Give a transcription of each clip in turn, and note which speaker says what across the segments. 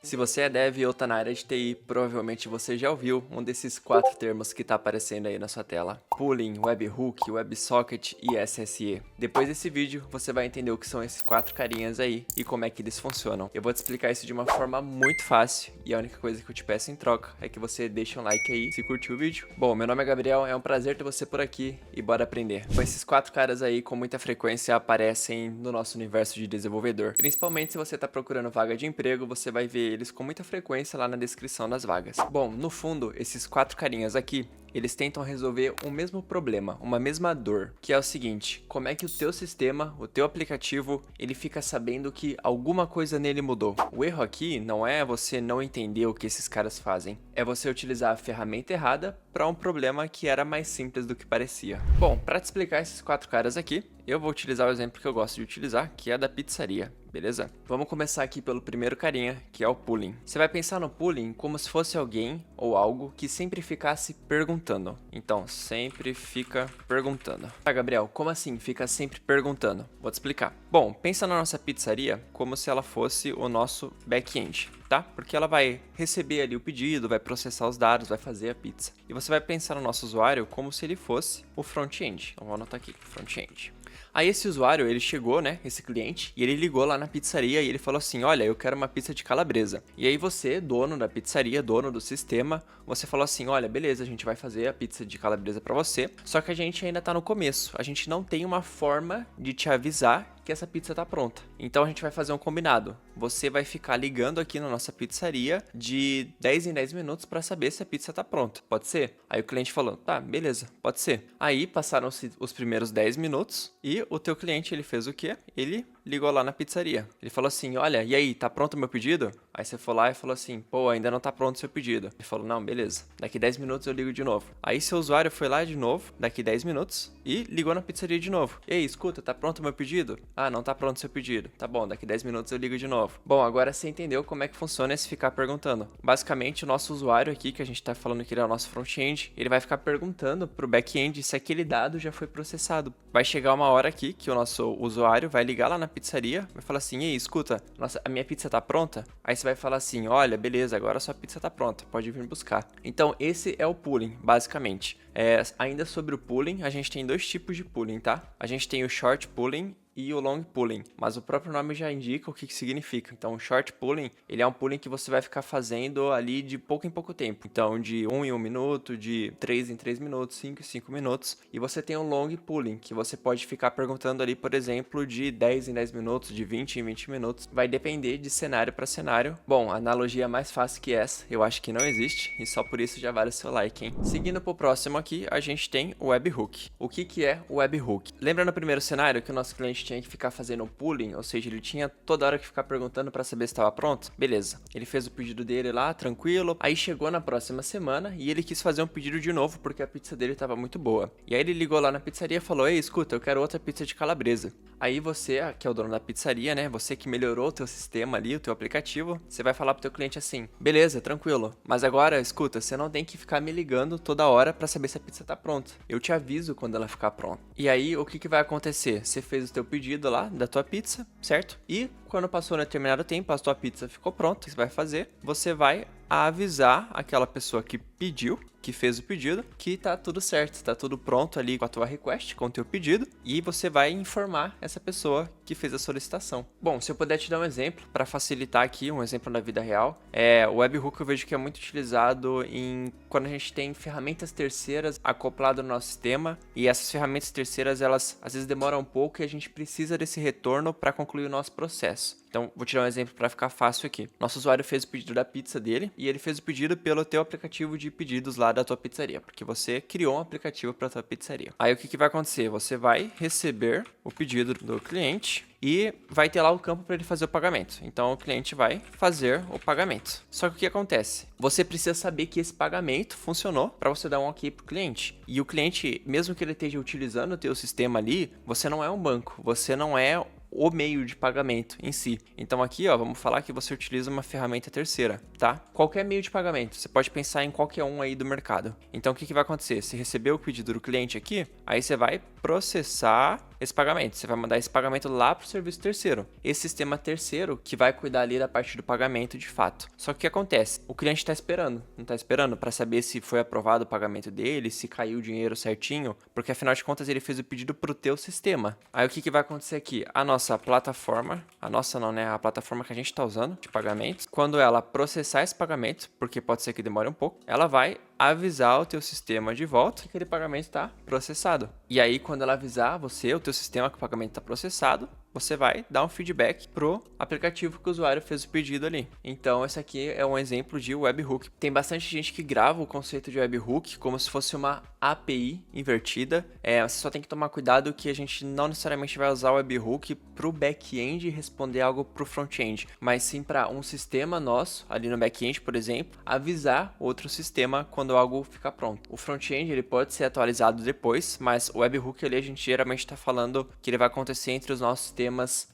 Speaker 1: Se você é dev ou está na área de TI, provavelmente você já ouviu um desses 4 termos que está aparecendo aí na sua tela: Pooling, Webhook, WebSocket e SSE. Depois desse vídeo, você vai entender o que são esses 4 carinhas aí e como é que eles funcionam. Eu vou te explicar isso de uma forma muito fácil e a única coisa que eu te peço em troca é que você deixe um like aí se curtiu o vídeo. Bom, meu nome é Gabriel, é um prazer ter você por aqui e bora aprender. Bom, esses 4 caras aí com muita frequência aparecem no nosso universo de desenvolvedor. Principalmente se você está procurando vaga de emprego, você vai ver eles com muita frequência lá na descrição das vagas. Bom, no fundo, esses 4 carinhas aqui, eles tentam resolver o mesmo problema, uma mesma dor, que é o seguinte: como é que o teu sistema, o teu aplicativo, ele fica sabendo que alguma coisa nele mudou? O erro aqui não é você não entender o que esses caras fazem, é você utilizar a ferramenta errada para um problema que era mais simples do que parecia. Bom, para te explicar esses 4 caras aqui, eu vou utilizar o exemplo que eu gosto de utilizar, que é da pizzaria, beleza? Vamos começar aqui pelo primeiro carinha, que é o pooling. Você vai pensar no pooling como se fosse alguém ou algo que sempre ficasse perguntando. Então, sempre fica perguntando. Ah, Gabriel, como assim fica sempre perguntando? Vou te explicar. Bom, pensa na nossa pizzaria como se ela fosse o nosso back-end, tá? Porque ela vai receber ali o pedido, vai processar os dados, vai fazer a pizza. E você vai pensar no nosso usuário como se ele fosse o front-end. Então, vou anotar aqui, front-end. Aí esse usuário, ele chegou, né, esse cliente, e ele ligou lá na pizzaria e ele falou assim: olha, eu quero uma pizza de calabresa. E aí você, dono da pizzaria, dono do sistema, você falou assim: olha, beleza, a gente vai fazer a pizza de calabresa pra você, só que a gente ainda tá no começo, a gente não tem uma forma de te avisar que essa pizza tá pronta. Então a gente vai fazer um combinado. Você vai ficar ligando aqui na nossa pizzaria de 10 em 10 minutos para saber se a pizza tá pronta. Pode ser? Aí o cliente falou: tá, beleza, pode ser. Aí passaram-se os primeiros 10 minutos e o teu cliente, ele fez o quê? Ele ligou lá na pizzaria. Ele falou assim: olha, e aí, tá pronto o meu pedido? Aí você foi lá e falou assim: pô, ainda não tá pronto o seu pedido. Ele falou: não, beleza, daqui 10 minutos eu ligo de novo. Aí seu usuário foi lá de novo, daqui 10 minutos, e ligou na pizzaria de novo. E aí, escuta, tá pronto o meu pedido? Ah, não tá pronto o seu pedido. Tá bom, daqui 10 minutos eu ligo de novo. Bom, agora você entendeu como é que funciona esse ficar perguntando. Basicamente, o nosso usuário aqui, que a gente tá falando que ele é o nosso front-end, ele vai ficar perguntando pro back-end se aquele dado já foi processado. Vai chegar uma hora aqui que o nosso usuário vai ligar lá na pizzaria, vai falar assim: ei, escuta, nossa, a minha pizza tá pronta? Aí você vai falar assim: olha, beleza, agora a sua pizza tá pronta, pode vir buscar. Então, esse é o pooling, basicamente. Ainda sobre o pooling, a gente tem 2 tipos de pooling, tá? A gente tem o short pooling e o long pooling, mas o próprio nome já indica o que significa. Então, o short pooling, ele é um pooling que você vai ficar fazendo ali de pouco em pouco tempo. Então, de 1 em 1 minuto, de 3 em 3 minutos, 5 em 5 minutos. E você tem o long pooling, que você pode ficar perguntando ali, por exemplo, de 10 em 10 minutos, de 20 em 20 minutos. Vai depender de cenário para cenário. Bom, a analogia mais fácil que essa, eu acho que não existe, e só por isso já vale o seu like, hein? Seguindo pro próximo aqui, a gente tem o webhook. O que é o webhook? Lembra no primeiro cenário que o nosso cliente tinha que ficar fazendo um pooling, ou seja, ele tinha toda hora que ficar perguntando para saber se estava pronto? Beleza, ele fez o pedido dele lá, tranquilo, aí chegou na próxima semana e ele quis fazer um pedido de novo porque a pizza dele estava muito boa. E aí ele ligou lá na pizzaria e falou: ei, escuta, eu quero outra pizza de calabresa. Aí você, que é o dono da pizzaria, né, você que melhorou o teu sistema ali, o teu aplicativo, você vai falar pro teu cliente assim: beleza, tranquilo, mas agora, escuta, você não tem que ficar me ligando toda hora para saber se a pizza tá pronta. Eu te aviso quando ela ficar pronta. E aí, o que vai acontecer? Você fez o teu pedido lá da tua pizza, certo? E quando passou um determinado tempo, a tua pizza ficou pronta, o que você vai fazer? Você vai avisar aquela pessoa que pediu, que fez o pedido, que tá tudo certo, tá tudo pronto ali com a tua request, com o teu pedido, e você vai informar essa pessoa que fez a solicitação. Bom, se eu puder te dar um exemplo, para facilitar aqui, um exemplo da vida real, o webhook eu vejo que é muito utilizado quando a gente tem ferramentas terceiras acopladas no nosso sistema, e essas ferramentas terceiras, elas às vezes demoram um pouco e a gente precisa desse retorno para concluir o nosso processo. Então, vou te dar um exemplo para ficar fácil aqui. Nosso usuário fez o pedido da pizza dele e ele fez o pedido pelo teu aplicativo de pedidos lá da tua pizzaria, porque você criou um aplicativo para tua pizzaria. Aí o que vai acontecer? Você vai receber o pedido do cliente e vai ter lá o campo para ele fazer o pagamento. Então o cliente vai fazer o pagamento. Só que o que acontece? Você precisa saber que esse pagamento funcionou para você dar um ok para o cliente. E o cliente, mesmo que ele esteja utilizando o teu sistema ali, você não é um banco, você não é o meio de pagamento em si. Então aqui, ó, vamos falar que você utiliza uma ferramenta terceira, tá? Qualquer meio de pagamento, você pode pensar em qualquer um aí do mercado. Então o que vai acontecer? Você recebeu o pedido do cliente aqui, aí você vai processar esse pagamento. Você vai mandar esse pagamento lá para o serviço terceiro. Esse sistema terceiro que vai cuidar ali da parte do pagamento de fato. Só que o que acontece? O cliente está esperando, não está esperando para saber se foi aprovado o pagamento dele, se caiu o dinheiro certinho, porque afinal de contas ele fez o pedido para o teu sistema. Aí o que vai acontecer aqui? A nossa plataforma, a nossa não, né? A plataforma que a gente está usando de pagamentos, quando ela processar esse pagamento, porque pode ser que demore um pouco, ela vai avisar o teu sistema de volta que aquele pagamento está processado. E aí, quando ela avisar você, o teu sistema, que o pagamento está processado, você vai dar um feedback pro aplicativo que o usuário fez o pedido ali. Então, esse aqui é um exemplo de webhook. Tem bastante gente que grava o conceito de webhook como se fosse uma API invertida. Você só tem que tomar cuidado que a gente não necessariamente vai usar o webhook pro back-end responder algo pro front-end, mas sim para um sistema nosso, ali no back-end, por exemplo, avisar outro sistema quando algo ficar pronto. O front-end ele pode ser atualizado depois, mas o webhook ali a gente geralmente está falando que ele vai acontecer entre os nossos sistemas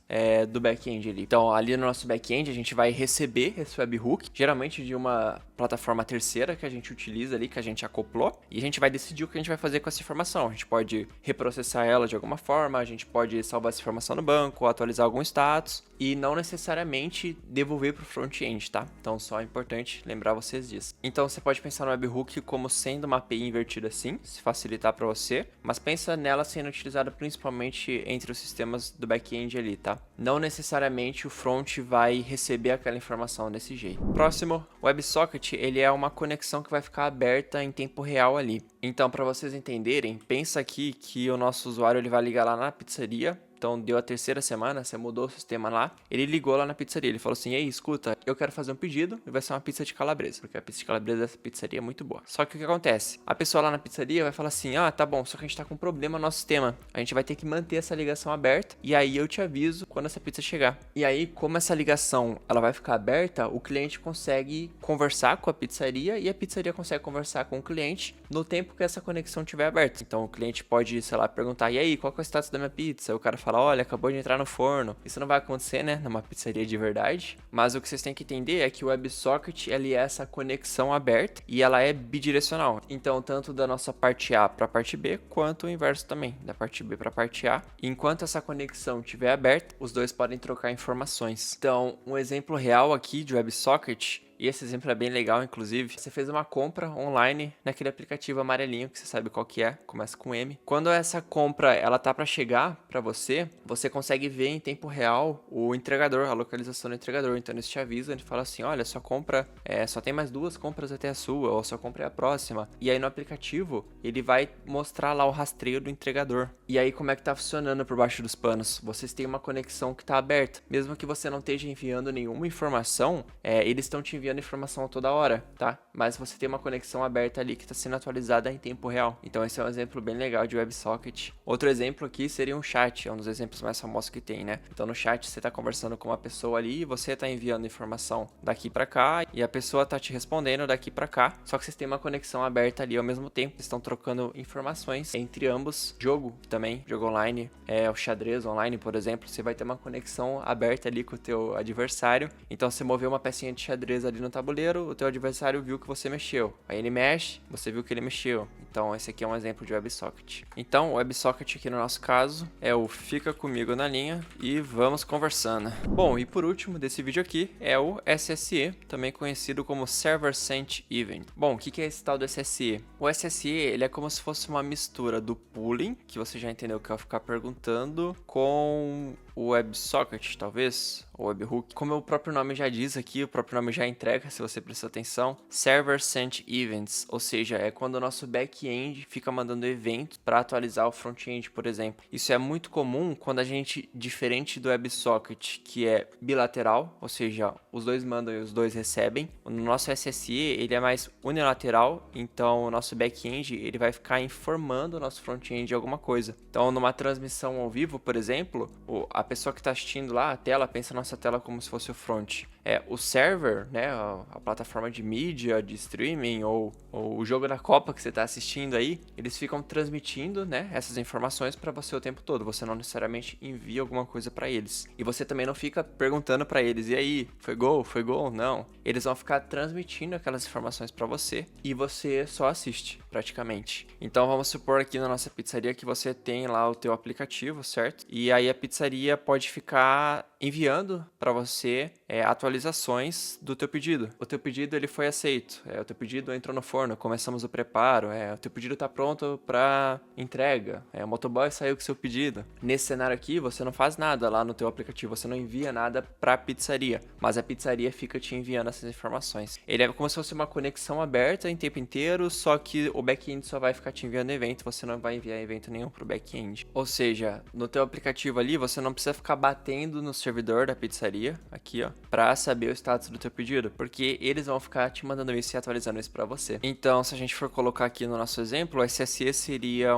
Speaker 1: do back-end ali. Então, ali no nosso back-end, a gente vai receber esse webhook, geralmente de uma plataforma terceira que a gente utiliza ali, que a gente acoplou, e a gente vai decidir o que a gente vai fazer com essa informação. A gente pode reprocessar ela de alguma forma, a gente pode salvar essa informação no banco, atualizar algum status, e não necessariamente devolver para o front-end, tá? Então, só é importante lembrar vocês disso. Então, você pode pensar no webhook como sendo uma API invertida sim, se facilitar para você, mas pensa nela sendo utilizada principalmente entre os sistemas do back-end ali, tá? Não necessariamente o front vai receber aquela informação desse jeito. Próximo, o WebSocket, ele é uma conexão que vai ficar aberta em tempo real ali. Então, para vocês entenderem, pensa aqui que o nosso usuário ele vai ligar lá na pizzaria. Então, deu a terceira semana, você mudou o sistema lá, ele ligou lá na pizzaria, ele falou assim, ei, escuta, eu quero fazer um pedido e vai ser uma pizza de calabresa, porque a pizza de calabresa dessa pizzaria é muito boa. Só que o que acontece? A pessoa lá na pizzaria vai falar assim, tá bom, só que a gente tá com um problema no nosso sistema, a gente vai ter que manter essa ligação aberta e aí eu te aviso quando essa pizza chegar. E aí, como essa ligação ela vai ficar aberta, o cliente consegue conversar com a pizzaria e a pizzaria consegue conversar com o cliente no tempo que essa conexão estiver aberta. Então, o cliente pode, sei lá, perguntar, e aí, qual que é o status da minha pizza? O cara fala, olha, acabou de entrar no forno. Isso não vai acontecer, né, numa pizzaria de verdade. Mas o que vocês têm que entender é que o WebSocket, ele é essa conexão aberta e ela é bidirecional. Então, tanto da nossa parte A para a parte B, quanto o inverso também, da parte B para a parte A. Enquanto essa conexão estiver aberta, os dois podem trocar informações. Então, um exemplo real aqui de WebSocket, e esse exemplo é bem legal, inclusive. Você fez uma compra online naquele aplicativo amarelinho, que você sabe qual que é, começa com M. Quando essa compra ela tá para chegar para você, você consegue ver em tempo real o entregador, a localização do entregador. Então eles te avisam, ele fala assim, olha, sua compra, só tem mais 2 compras até a sua, ou sua compra é a próxima. E aí no aplicativo, ele vai mostrar lá o rastreio do entregador. E aí como é que tá funcionando por baixo dos panos? Vocês têm uma conexão que tá aberta. Mesmo que você não esteja enviando nenhuma informação, eles estão te enviando informação toda hora, tá? Mas você tem uma conexão aberta ali que está sendo atualizada em tempo real. Então esse é um exemplo bem legal de WebSocket. Outro exemplo aqui seria um chat, é um dos exemplos mais famosos que tem, né? Então no chat você está conversando com uma pessoa ali e você está enviando informação daqui para cá e a pessoa está te respondendo daqui para cá. Só que vocês têm uma conexão aberta ali ao mesmo tempo, vocês estão trocando informações entre ambos. Jogo também, jogo online, o xadrez online, por exemplo, você vai ter uma conexão aberta ali com o teu adversário. Então você moveu uma pecinha de xadrez ali no tabuleiro, o teu adversário viu que você mexeu. Aí ele mexe, você viu que ele mexeu. Então esse aqui é um exemplo de WebSocket. Então o WebSocket aqui no nosso caso é o fica comigo na linha e vamos conversando. Bom, e por último desse vídeo aqui é o SSE, também conhecido como Server Sent Event. Bom, o que é esse tal do SSE? O SSE ele é como se fosse uma mistura do pooling, que você já entendeu que eu vou ficar perguntando, com o WebSocket, talvez, ou webhook. Como o próprio nome já diz aqui, o próprio nome já entrega, se você prestar atenção, Server Sent Events, ou seja, é quando o nosso back-end fica mandando eventos para atualizar o front-end, por exemplo. Isso é muito comum quando a gente, diferente do WebSocket, que é bilateral, ou seja, os dois mandam e os dois recebem. No nosso SSE, ele é mais unilateral, então o nosso back-end ele vai ficar informando o nosso front-end de alguma coisa. Então, numa transmissão ao vivo, por exemplo, a pessoa que está assistindo lá a tela, pensa a nossa tela como se fosse o front. o server, né, a plataforma de mídia, de streaming ou o jogo da Copa que você está assistindo aí, eles ficam transmitindo, né, essas informações para você o tempo todo. Você não necessariamente envia alguma coisa para eles. E você também não fica perguntando para eles, e aí, foi gol? Foi gol? Não. Eles vão ficar transmitindo aquelas informações para você e você só assiste, praticamente. Então vamos supor aqui na nossa pizzaria que você tem lá o teu aplicativo, certo? E aí a pizzaria pode ficar enviando para você atualizações do teu pedido. O teu pedido ele foi aceito, o teu pedido entrou no forno, começamos o preparo, o teu pedido está pronto para entrega, o motoboy saiu com seu pedido. Nesse cenário aqui você não faz nada lá no teu aplicativo, você não envia nada para a pizzaria, mas a pizzaria fica te enviando essas informações. Ele é como se fosse uma conexão aberta em tempo inteiro, só que o back-end só vai ficar te enviando evento, você não vai enviar evento nenhum pro back-end. Ou seja, no teu aplicativo ali você não precisa ficar batendo no servidor da pizzaria, aqui ó, para saber o status do teu pedido, porque eles vão ficar te mandando isso e atualizando isso para você. Então, se a gente for colocar aqui no nosso exemplo, o SSE seria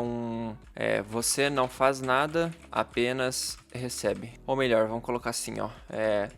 Speaker 1: você não faz nada, apenas recebe. Ou melhor, vamos colocar assim, ó,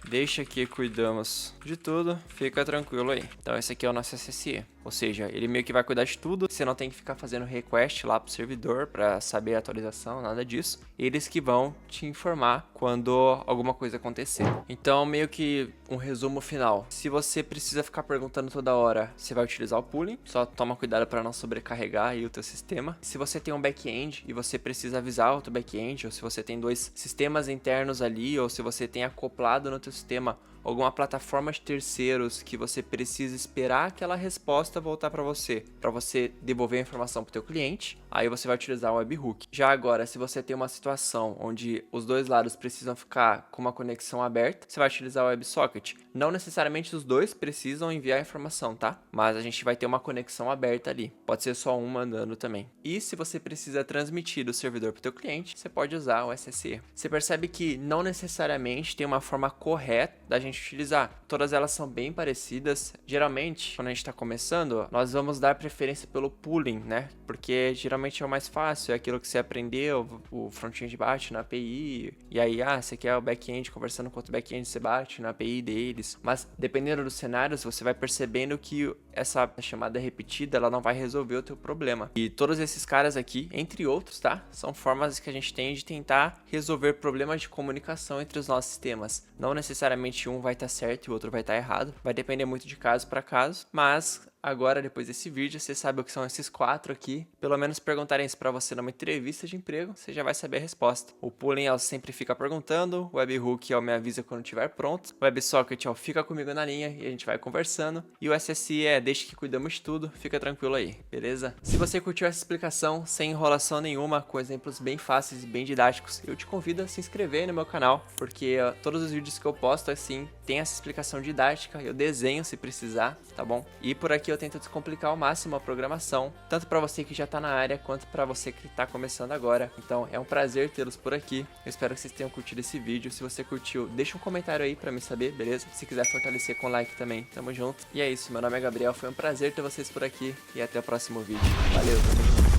Speaker 1: deixa que cuidamos de tudo, fica tranquilo aí. Então esse aqui é o nosso SSE, ou seja, ele meio que vai cuidar de tudo, você não tem que ficar fazendo request lá pro servidor para saber a atualização, nada disso. Eles que vão te informar quando alguma coisa acontecer. Então meio que um resumo final. Se você precisa ficar perguntando toda hora, você vai utilizar o pooling, só toma cuidado para não sobrecarregar aí o teu sistema. Se você tem um back-end e você precisa avisar o teu back-end, ou se você tem dois sistemas internos ali, ou se você tem acoplado no teu sistema alguma plataforma de terceiros que você precisa esperar aquela resposta voltar para você devolver a informação para o teu cliente, aí você vai utilizar o webhook. Já agora, se você tem uma situação onde os dois lados precisam ficar com uma conexão aberta, você vai utilizar o WebSocket. Não necessariamente os dois precisam enviar a informação, tá? Mas a gente vai ter uma conexão aberta ali. Pode ser só um mandando também. E se você precisa transmitir do servidor para o teu cliente, você pode usar o SSE. Você percebe que não necessariamente tem uma forma correta da gente utilizar. Todas elas são bem parecidas. Geralmente, quando a gente está começando, nós vamos dar preferência pelo pooling, né? Porque geralmente é o mais fácil, é aquilo que você aprendeu, o front-end bate na API, e aí, você quer o back-end conversando com outro back-end, você bate na API deles. Mas dependendo dos cenários, você vai percebendo que essa chamada repetida, ela não vai resolver o teu problema. E todos esses caras aqui, entre outros, tá? São formas que a gente tem de tentar resolver problemas de comunicação entre os nossos sistemas. Não necessariamente um vai estar certo e o outro vai estar errado. Vai depender muito de caso para caso, mas agora, depois desse vídeo, você sabe o que são esses 4 aqui. Pelo menos perguntarem isso para você numa entrevista de emprego, você já vai saber a resposta. O pooling, ela sempre fica perguntando. O webhook, me avisa quando estiver pronto. O WebSocket, fica comigo na linha e a gente vai conversando. E o SSE deixa que cuidamos de tudo, fica tranquilo aí, beleza? Se você curtiu essa explicação, sem enrolação nenhuma, com exemplos bem fáceis e bem didáticos, eu te convido a se inscrever no meu canal, porque todos os vídeos que eu posto, assim, tem essa explicação didática, eu desenho se precisar, tá bom? E por aqui eu tento descomplicar ao máximo a programação, tanto para você que já tá na área, quanto para você que tá começando agora. Então é um prazer tê-los por aqui, eu espero que vocês tenham curtido esse vídeo. Se você curtiu, deixa um comentário aí para me saber, beleza? Se quiser fortalecer com like também, tamo junto. E é isso, meu nome é Gabriel, foi um prazer ter vocês por aqui e até o próximo vídeo. Valeu, tamo junto.